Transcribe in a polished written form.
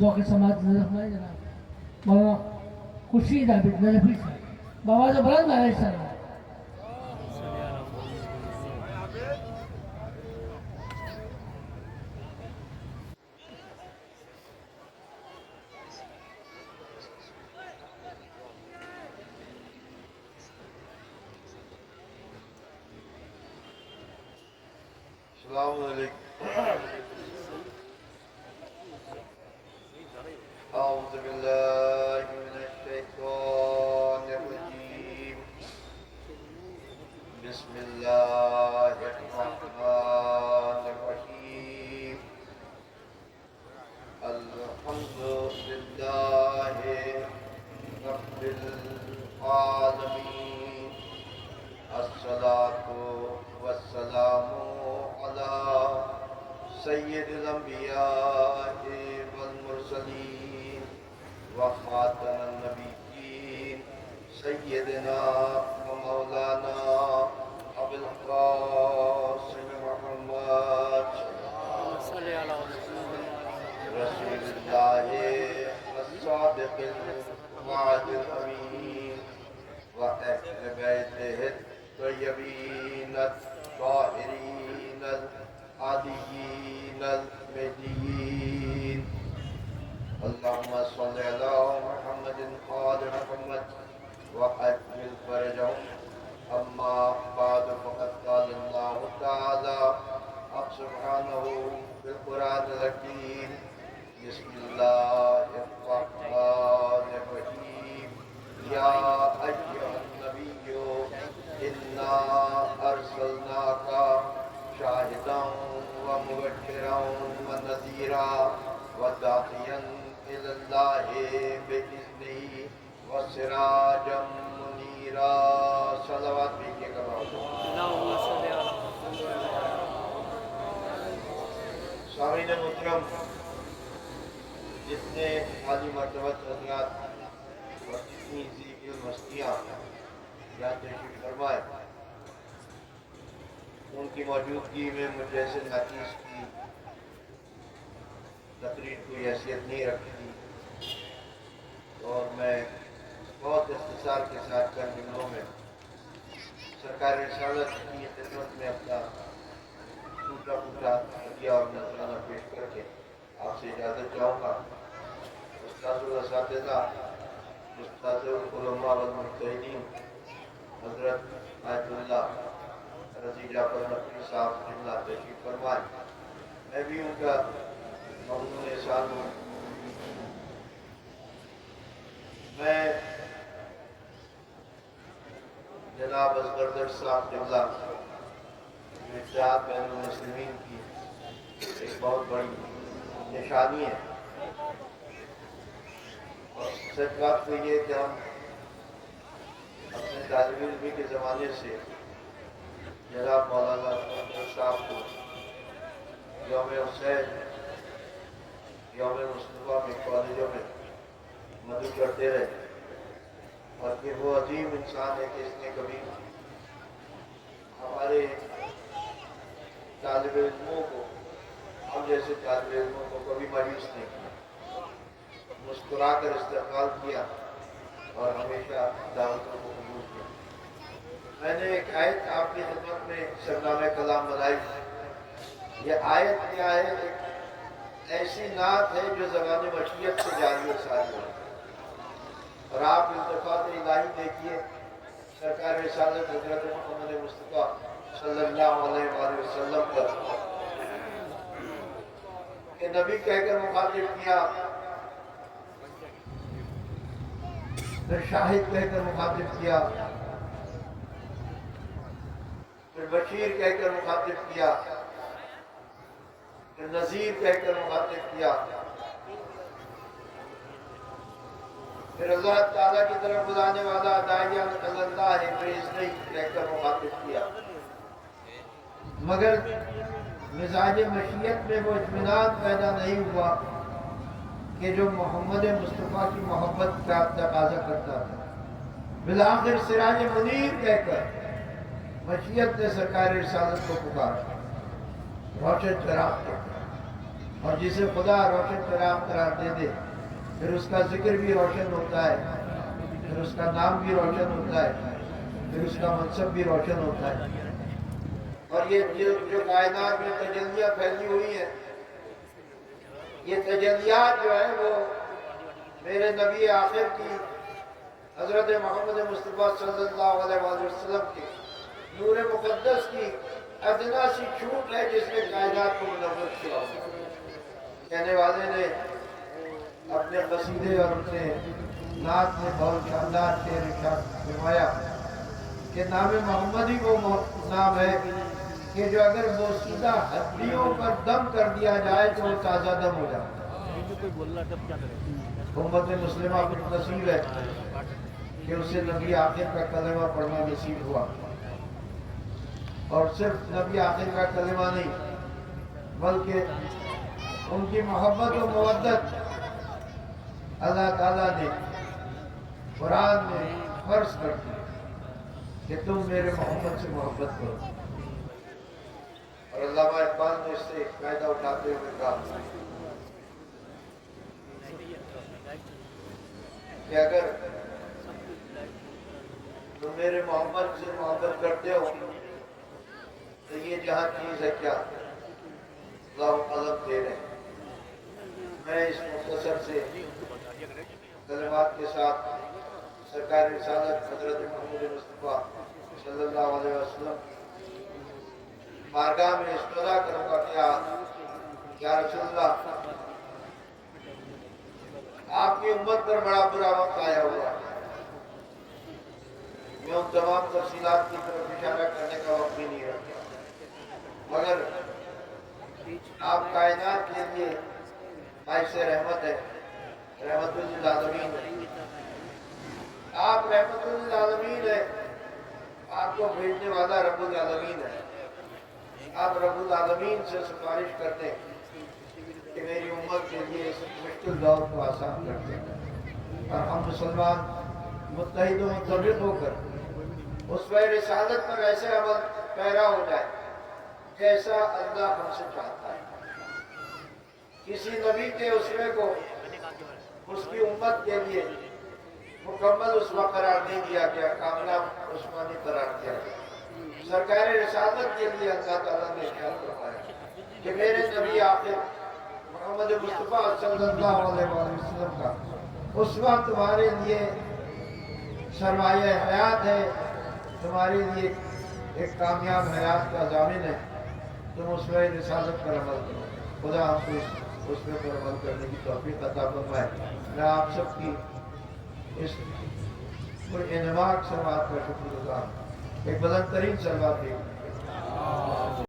ذوق سماعت فرمائے جناب مولانا خورشید عابد نجفی صاحب بابا جو بلند ہے انشاءاللہ. السلام علیکم. اعوذ باللہ من الشیطان الرجیم. بسم اللہ الرحمن الرحیم. الحمد للہ رب العالمین. الصلاة والسلام على سید الانبیاء والمرسلین وخاتم النبیین سیدنا ومولانا ابو القاسم محمد رسول اللہ الصادق الوعد الامین وأهل بيته الطيبين الطاهرين الهاديين المهديين. اللهم صل على محمد وآل محمد وعجل فرجهم. أما بعد فقد قال الله تعالى سبحانه في القرآن الحكيم. بسم الله الرحمن الرحيم. يا أيها النبي إنا أرسلناك شاهدا ومبشرا ونذيرا وداعيا إلى الله بإذنه وسراجا منيرا. صلوات بھیجیے گا. سامعین محترم، جتنے عالی مرتبہ حضرات اور جتنی ذی علم ہستیاں یہاں تشریف فرمائے، ان کی موجودگی میں مجھے ایسے حدیث کی تقریر کوئی حیثیت نہیں رکھتی، اور میں بہت اختصار کے ساتھ چند جملوں میں سرکار رسالت کی خدمت میں اپنا ٹوٹا پھوٹا عطیہ اور نذرانہ پیش کر کے آپ سے اجازت چاہوں گا. استاذ الاساتذہ، استاذ العلماء والمجتہدین حضرت آیت اللہ رضی جعفر نقوی صاحب جملہ تشریف فرمائے. میں بھی ان کا ممنون احسان ہوں. میں جناب اصغر صاحب جملہ اتحاد بین المسلمین کی ایک بہت بڑی نشانی ہے، اور سچ بات تو یہ کہ ہم اپنے طالب علمی کے زمانے سے جناب مولانا صاحب کو یوم حسین، یوم مصطفیٰ میں کالجوں میں مدعو کرتے رہے، اور کہ وہ عظیم انسان ہے کہ اس نے کبھی ہمارے طالب علموں کو، ہم جیسے طالب علموں کو کبھی مایوس نہیں کیا، مسکرا کر استقبال کیا اور ہمیشہ دعوتوں کو قبول کیا. میں نے ایک آیت آپ کی خدمت میں شبنامہ کلام بنائی. یہ آیت کیا ہے؟ ایک ایسی نعت ہے جو زبان مشیت سے جاری و ساری ہے، اور آپ التفات الہی دیکھیے سرکار رسالت حضرت محمد مصطفیٰ صلی اللہ علیہ وآلہ وسلم پر کہ نبی کہہ کر مخاطب کیا، پھر شاہد کہہ کر مخاطب کیا، پھر بشیر کہہ کر مخاطب کیا، پھر نذیر کہہ کر مخاطب کیا، پھر اللہ تعالیٰ کی طرف بلانے والا داعیہ اللہ بإذنہ کہہ کر مخاطب کیا. مگر مزاج مشیت میں وہ اطمینان پیدا نہیں ہوا کہ جو محمد مصطفیٰ کی محبت کا تقاضا کرتا تھا. بالآخر سراج منیر کہہ کر مشیت نے سرکار رسالت کو پکارا، روشن چراغ کہہ کر. اور جسے خدا روشن پیغام قرار دے دے پھر اس کا ذکر بھی روشن ہوتا ہے، پھر اس کا نام بھی روشن ہوتا ہے، پھر اس کا منصب بھی روشن ہوتا ہے۔ اور یہ جو کائنات میں تجلیاں پھیلی ہوئی ہیں، یہ تجلیات جو ہے وہ میرے نبی آخر کی حضرت محمد مصطفیٰ صلی اللہ علیہ وآلہ وسلم کے نور مقدس کی ادنا سی چھوٹ ہے جس نے کائنات کو منور کیا۔ کہنے والے نے اپنے قصیدے اور اپنے نعت میں بہت شاندار شعر ارشاد فرمایا کہ نام محمد ہی وہ نام ہے کہ جو اگر وہ سیدھا ہڈیوں پر دم کر دیا جائے تو وہ تازہ دم ہو جائے۔ امت مسلمہ کو نصیب ہے کہ اسے نبی آخر کا کلمہ پڑھنا نصیب ہوا، اور صرف نبی آخر کا کلمہ نہیں بلکہ ان کی محبت و مودت اللہ تعالیٰ نے قرآن میں فرض کر دی کہ تم میرے محمد سے محبت کرو۔ اور علامہ اقبال نے اس سے ایک فائدہ اٹھاتے ہوئے کہا کہ اگر تم میرے محمد سے محبت کرتے ہو تو یہ جہاں چیز ہے کیا اللہ قلم دے رہے ہیں۔ میں اس مختصر سے کلمات کے ساتھ سرکار رسالت حضرت محمد مصطفیٰ صلی اللہ علیہ وسلم بارگاہ میں استدعا کروں گا کہ یا رسول اللہ، آپ کی امت پر بڑا برا وقت آیا ہوا ہے۔ میں ان تمام تفصیلات کی طرف اشارہ کرنے کا وقت بھی نہیں رکھتا، مگر آپ کائنات کے لیے باعث رحمت ہے، رحمت للعالمین ہے۔ آپ رحمت للعالمین ہے، آپ کو بھیجنے والا رب العالمین ہے۔ آپ رب العالمین سے سفارش کرتے ہیں کہ میری امت کے لیے اس مشکل دور کو آسان کر دیں، اور ہم مسلمان متحد و متفق ہو کر اسوہ رسالت پر ایسے عمل پیرا ہو جائے جیسا اللہ ہم سے چاہتا ہے۔ کسی نبی کے اسوے کو اس کی امت کے لیے مکمل اسوہ قرار نہیں دیا گیا، کامیاب اسوہ نہیں قرار دیا گیا۔ سرکار رسالت کے لیے اللہ تعالیٰ نے خیال فرمایا کہ میرے نبی آخر محمد مصطفیٰ صلی اللہ علیہ وسلم کا اسوہ تمہارے لیے سرمایہ حیات ہے، تمہارے لیے ایک کامیاب حیات کا ضامن ہے۔ تم اسوہ رسالت پر عمل کرو۔ خدا ہم کو اسوہ پر عمل کرنے کی توفیق عطا فرمائے۔ میں آپ سب کی اس پر انعماق سماعت کا شکر گزار ہوں۔ ایک بلند ترین سلوات دے